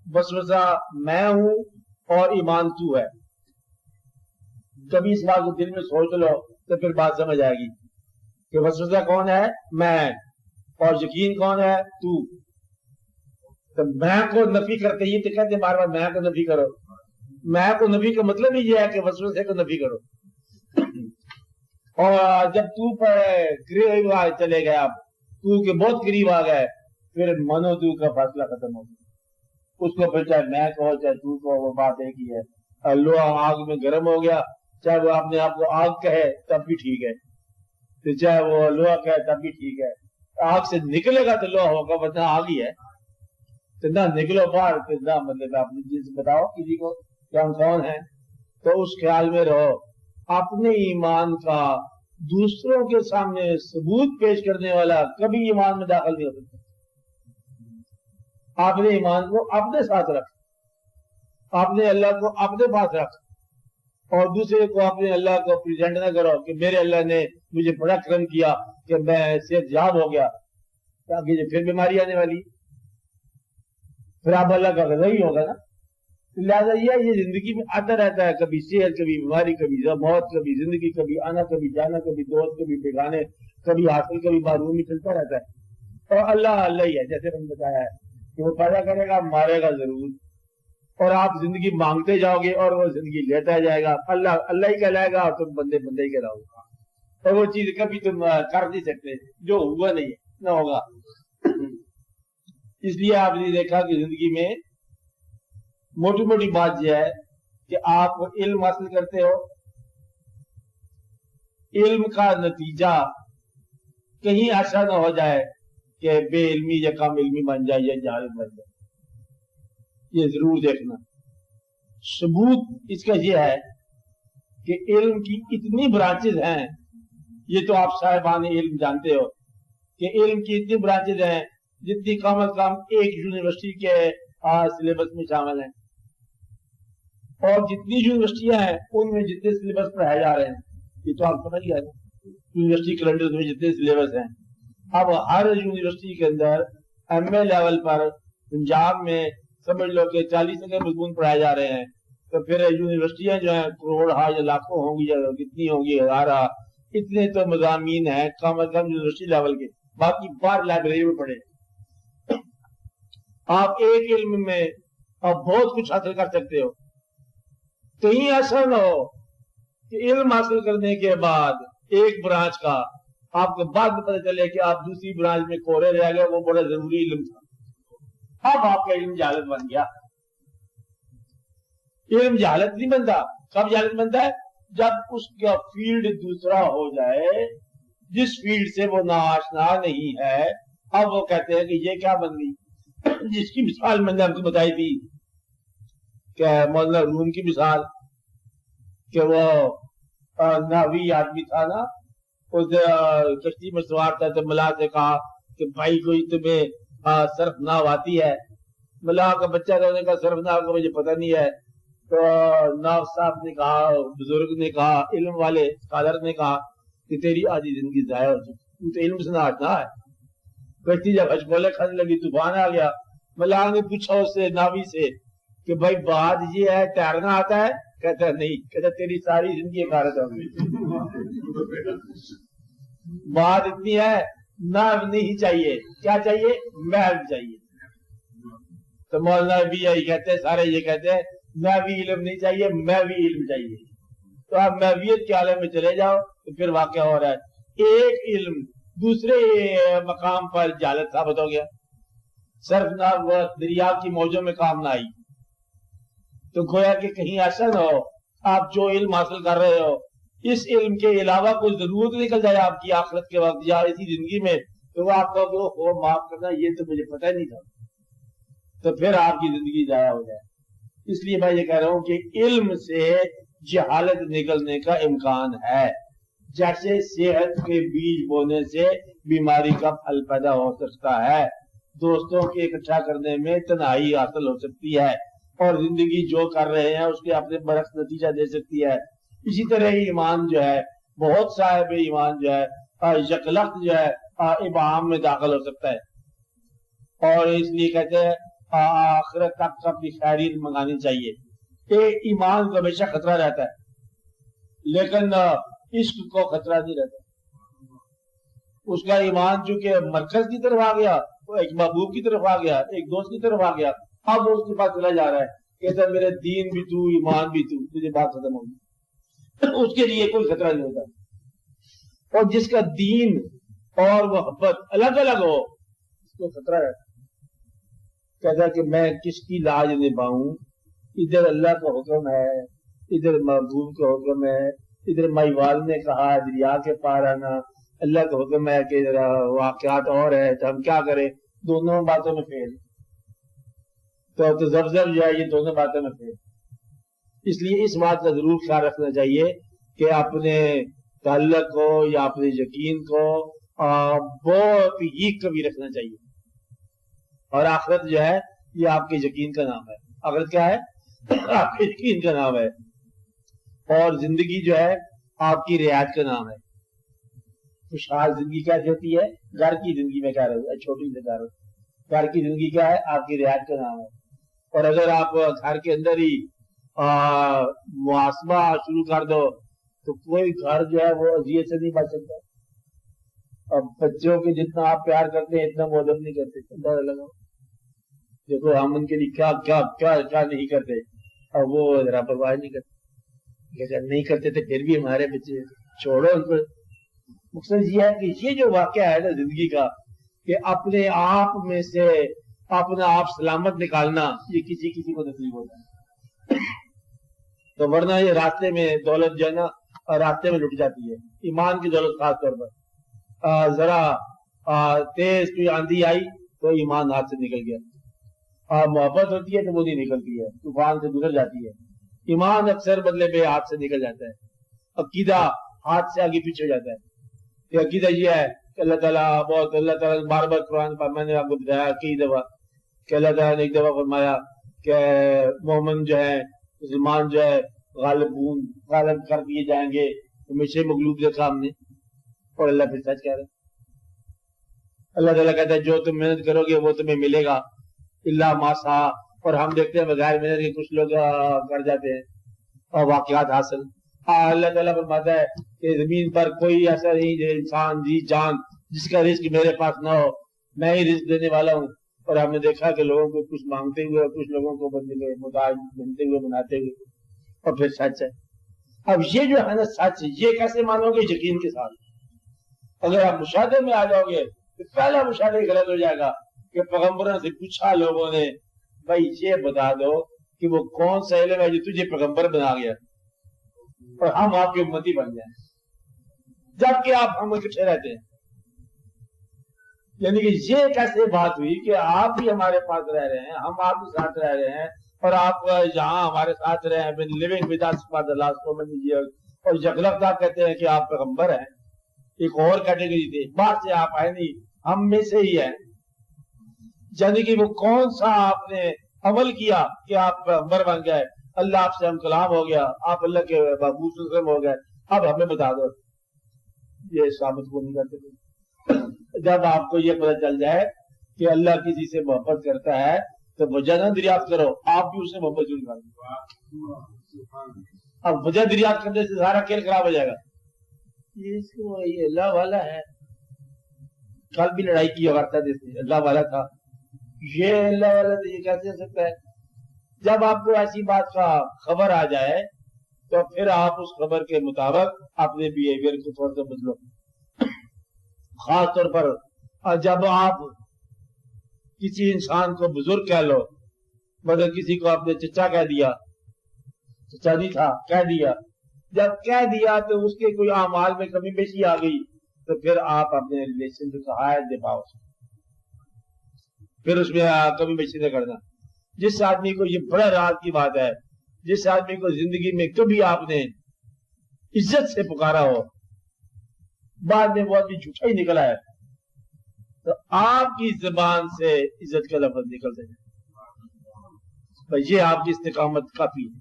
وسوسہ میں ہوں اور ایمان تو ہے. کبھی اس بات کو دل میں سوچ لو تو پھر بات سمجھ آئے گی کہ وسوسہ کون ہے؟ میں. اور یقین کون ہے؟ تو. تو میں کو نفی کرتے ہی تو کہتے بار بار میں کو نفی کرو. میں کو نفی کا مطلب ہی یہ ہے کہ وسوسے کو نفی کرو. اور جب تو پر قریب چلے گئے، آپ تو کے بہت قریب آ گئے، پھر منو تو کا فاصلہ ختم ہو گیا. اس کو پھر چاہے میں کہو چاہے تو کہو، وہ بات ایک ہی ہے. لوہا آگ میں گرم ہو گیا، چاہے وہ اپنے آپ کو آگ کہے تب بھی ٹھیک ہے، تو چاہے وہ لوہا کہے تب بھی ٹھیک ہے. آگ سے نکلے گا تو لوہا ہوگا، ورنہ آگ ہی ہے. تو نہ نکلو باہر، تو نہ مطلب اپنی چیز بتاؤ کسی کو کہ ہم کون ہیں. تو اس خیال میں رہو. اپنے ایمان کا دوسروں کے سامنے ثبوت پیش کرنے والا کبھی ایمان میں داخل نہیں ہو سکتا. اپنے ایمان کو اپنے ساتھ رکھ، اپنے اللہ کو اپنے پاس رکھ، اور دوسرے کو اپنے اللہ کو پریزنٹ نہ کرو کہ میرے اللہ نے مجھے بڑا کرم کیا کہ میں صحت یاب ہو گیا، تاکہ پھر بیماری آنے والی، پھر آپ اللہ کا غضب ہی ہوگا نا. لہٰذا یہ زندگی میں آتا رہتا ہے، کبھی صحت، کبھی بیماری، کبھی موت، کبھی زندگی، کبھی آنا، کبھی جانا، کبھی دوست، کبھی بیگانے، کبھی حاصل، کبھی محرومی، چلتا رہتا ہے. اور اللہ اللہ ہی ہے، جیسے ہم نے بتایا ہے کہ وہ پیدا کرے گا، مارے گا ضرور، اور آپ زندگی مانگتے جاؤ گے اور وہ زندگی لیتا جائے گا. اللہ اللہ ہی کہلائے گا اور تم بندے بندے ہی کہلاؤ گا. اور وہ چیز کبھی تم کر نہیں سکتے جو ہوا نہیں ہے، نہ ہوگا. اس لیے آپ نے دیکھا کہ زندگی میں موٹی موٹی بات یہ ہے کہ آپ علم حاصل کرتے ہو، علم کا نتیجہ کہیں ایسا نہ ہو جائے کہ بے علمی یا کم علمی بن جائے یا جاہل بن جائے. یہ ضرور دیکھنا. ثبوت اس کا یہ ہے کہ علم کی اتنی برانچز ہیں، یہ تو آپ صاحبان علم جانتے ہو کہ علم کی اتنی برانچز ہیں جتنی کم از کم ایک یونیورسٹی کے سلیبس میں شامل ہیں. اور جتنی یونیورسٹیاں ہیں ان میں جتنے سلیبس پڑھائے جا رہے ہیں، یہ تو آپ سمجھ گئے یونیورسٹی کیلنڈر میں جتنے سلیبس ہیں. اب ہر یونیورسٹی کے اندر ایم اے لیول پر پنجاب میں سمجھ لو کہ 40 کے مضمون پڑھائے جا رہے ہیں. تو پھر یونیورسٹیاں جو ہیں کروڑ یا لاکھوں ہوں گی یا کتنی ہوں گی، ہزارہ، اتنے تو مضامین ہیں کم از کم یونیورسٹی لیول کے. باقی باہر لائبریری میں پڑھے. آپ ایک علم میں آپ بہت کچھ حاصل کر سکتے ہو. کہیں ایسا نہ ہو کہ علم حاصل کرنے کے بعد ایک برانچ کا آپ کو بعد میں پتہ چلے کہ آپ دوسری برانچ میں کورے رہ گئے، وہ بڑا ضروری علم تھا. اب آپ کا علم جہالت بن گیا. علم جہالت نہیں بنتا. کب جہالت بنتا ہے؟ جب اس کا فیلڈ دوسرا ہو جائے، جس فیلڈ سے وہ ناآشنا نہیں ہے. اب وہ کہتے ہیں کہ یہ کیا بن گئی. جس کی مثال میں نے آپ کو بتائی تھی کہ مولانا روم کی مثال، کہ وہ ناوی آدمی تھا نا، اس کشتی میں سوار تھا، تو ملا سے کہا کہ بھائی کوئی تمہیں صرف ناو آتی ہے؟ ملا کا بچہ تھا، انہوں نے کہا صرف ناو کا مجھے پتہ نہیں ہے. تو ناو صاحب نے کہا، بزرگ نے کہا، علم والے اسکالر نے کہا کہ تیری آدھی زندگی ضائع ہو چکی، تو تو علم سے نہ آشنا ہے. کشتی جب ہچکولے کھانے لگی، طوفان آ گیا. ملا نے پوچھا اس سے ناوی سے کہ بھائی بات یہ ہے تیرنا آتا ہے؟ کہتا ہے نہیں. کہتا تیری ساری زندگی غارت ہو گئی. بات اتنی ہے، ناو نہیں چاہیے، کیا چاہیے؟ محل چاہیے. تو مولانا بھی یہی کہتے ہیں، سارے یہ کہتے ہیں ناوی علم نہیں چاہیے، محوی علم چاہیے. تو آپ محویت کے عالم میں چلے جاؤ تو پھر واقعہ ہو رہا ہے ایک علم دوسرے مقام پر جہالت ثابت ہو گیا. صرف نہ وہ دریا کی موجوں میں کام نہ آئی. تو گویا کہ کہیں ایسا نہ ہو آپ جو علم حاصل کر رہے ہو اس علم کے علاوہ کوئی ضرورت نکل جائے آپ کی آخرت کے وقت یا اسی زندگی میں، تو وہ آپ کو معاف کرنا یہ تو مجھے پتہ نہیں تھا، تو پھر آپ کی زندگی ضائع ہو جائے. اس لیے میں یہ کہہ رہا ہوں کہ علم سے جہالت نکلنے کا امکان ہے. جیسے صحت کے بیج بونے سے بیماری کا پھل پیدا ہو سکتا ہے، دوستوں کے اکٹھا کرنے میں تنہائی حاصل ہو سکتی ہے، اور زندگی جو کر رہے ہیں اس کے اپنے برعکس نتیجہ دے سکتی ہے. اسی طرح ایمان جو ہے، بہت صاحب ایمان جو ہے یکلخت جو ہے ابہام میں داخل ہو سکتا ہے. اور اس لیے کہتے ہیں آخرت تک اپنی خیریت منگانی چاہیے. کہ ایمان کو ہمیشہ خطرہ رہتا ہے لیکن عشق کو خطرہ نہیں رہتا. اس کا ایمان چونکہ مرکز کی طرف آ گیا، وہ ایک محبوب کی طرف آ گیا، ایک دوست کی طرف آ گیا، اب وہ اس کے پاس چلا جا رہا ہے، کہتا ہے میرے دین بھی تو، ایمان بھی تو، تجھے بات ختم ہوگی. اس کے لیے کوئی خطرہ نہیں ہوتا. اور جس کا دین اور محبت الگ الگ ہو اس کو خطرہ ہے. کہتا ہے کہ میں کس کی لاج نبھاؤں، ادھر اللہ کا حکم ہے، ادھر محبوب کا حکم ہے، ادھر مائی والد نے کہا دریا کے پار آنا، اللہ کا حکم ہے کہ واقعات اور ہے، تو ہم کیا کریں؟ دونوں باتوں میں فیل. تو زبزب جو ہے یہ دونوں باتوں میں فیل. اس لیے اس بات کا ضرور خیال رکھنا چاہیے کہ اپنے تعلق کو یا اپنے یقین کو بہت ہی کبھی رکھنا چاہیے. اور آخرت جو ہے یہ آپ کے یقین کا نام ہے. آخرت کیا ہے؟ آپ کے یقین کا نام ہے. اور زندگی جو ہے آپ کی رعایت کا نام ہے. خوشحال زندگی کیسی ہوتی ہے؟ گھر کی زندگی میں کہہ رہے چھوٹی سے کہہ رہے گھر کی زندگی کیا ہے؟ آپ کی رعایت کا نام ہے. اور اگر آپ گھر کے اندر ہی محاسبہ شروع کر دو تو کوئی گھر جو ہے وہ اذیت سے نہیں بچ سکتا. اب بچوں کے جتنا آپ پیار کرتے ہیں اتنا وہ ادب نہیں کرتے. اندازہ لگاؤ، دیکھو ہم ان کے لیے کیا کیا کیا کیا نہیں کرتے اور وہ ذرا پرواہ نہیں کرتے. اگر نہیں کرتے تو پھر بھی ہمارے بچے چھوڑو ان کو. مقصد یہ ہے کہ یہ جو واقعہ ہے نا زندگی کا کہ اپنے آپ میں سے اپنا آپ سلامت نکالنا یہ کسی کسی کو نصیب ہوتا ہے. تو ورنہ یہ راستے میں دولت جو ہے نا راستے میں لٹ جاتی ہے. ایمان کی دولت خاص طور پر ذرا تیز کوئی آندھی آئی تو ایمان ہاتھ سے نکل گیا. محبت ہوتی ہے تو وہ نہیں نکلتی ہے، طوفان سے گزر جاتی ہے. ایمان اکثر بدلے میں ہاتھ سے نکل جاتا ہے. عقیدہ ہاتھ سے آگے پیچھے ہو جاتا ہے. یہ عقیدہ یہ ہے کہ اللہ تعالیٰ بہت، اللہ تعالیٰ بار بار قرآن پر میں نے آپ کو بتایا کئی دفعہ کہ اللہ تعالیٰ نے ایک دفعہ فرمایا کہ مومن جو ہے مسلمان جو ہے غالب کر دیے جائیں گے. ہمیشہ مغلوب دیکھا ہم نے. اور اللہ پھر سچ کہہ رہے. اللہ تعالیٰ کہتا ہے جو تم محنت کرو گے وہ تمہیں ملے گا اللہ ما سا. اور ہم دیکھتے ہیں بغیر محنت کے کچھ لوگ کر جاتے ہیں اور واقعات حاصل. اللہ تعالیٰ فرماتا ہے کہ زمین پر کوئی ایسا نہیں جو انسان جی جان جس کا رزق میرے پاس نہ ہو، میں ہی رزق دینے والا ہوں. اور ہم نے دیکھا کہ لوگوں کو کچھ مانگتے ہوئے اور کچھ لوگوں کو بندے محتاج بنتے ہوئے بناتے ہوئے. اور پھر سچ ہے. اب یہ جو ہے نا سچ، یہ کیسے مانو گے؟ یقین کے ساتھ. اگر آپ مشاہدے میں آ جاؤ گے تو پہلا مشاہدہ غلط ہو جائے گا کہ پیغمبروں سے پوچھا لوگوں نے بھائی یہ بتا دو کہ وہ کون سا علم ہے جو تجھے پیغمبر بنا گیا اور ہم آپ کے امتی بن جائیں، جبکہ آپ ہم اکٹھے رہتے ہیں. یعنی کہ یہ کیسے بات ہوئی کہ آپ بھی ہمارے پاس رہ رہے ہیں، ہم آپ کے ساتھ رہ رہے ہیں اور آپ یہاں ہمارے ساتھ رہے ہیں living with us for the last so many years. اور یکلخت آپ کہتے ہیں کہ آپ پیغمبر ہیں. ایک اور کیٹیگری تھی، باہر سے آپ آئے نہیں، ہم میں سے ہی ہیں. یعنی کہ وہ کون سا آپ نے عمل کیا کہ آپ پیغمبر بن گئے، اللہ آپ سے ہم کلام ہو گیا، آپ اللہ کے محبوب صلی اللہ علیہ وسلم ہو گئے. اب ہمیں بتا دو. یہ ثابت کو نہیں کرتے تھے. جب آپ کو یہ پتہ چل جائے کہ اللہ کسی سے محبت کرتا ہے تو وجہ نہ دریافت کرو، آپ بھی اس سے محبت ضرور کرو. اب وجہ دریافت کرنے سے سارا کھیل خراب ہو جائے گا. یہ اللہ والا ہے، کل بھی لڑائی کی کرتا تھا، اللہ والا تھا، یہ اللہ والا تھا، یہ کیسے ہو سکتا ہے؟ جب آپ کو ایسی بات کا خبر آ جائے تو پھر آپ اس خبر کے مطابق اپنے بیہیویئر کو تھوڑا سا بدلو. خاص طور پر جب آپ کسی انسان کو بزرگ کہہ لو، مگر کسی کو آپ نے چچا کہہ دیا، چچا نہیں تھا کہہ دیا، جب کہہ دیا تو اس کے کوئی اعمال میں کمی بیشی آ گئی تو پھر آپ اپنے ریلیشن سے سہایت دے پاؤ، پھر اس میں کمی بیشی نہ کرنا. جس آدمی کو یہ بڑا راز کی بات ہے، جس آدمی کو زندگی میں کبھی آپ نے عزت سے پکارا ہو، بعد میں وہ آدمی جھوٹا ہی نکلا ہے، تو آپ کی زبان سے عزت کا لفظ نکلتے ہیں. یہ آپ کی استقامت کافی ہے.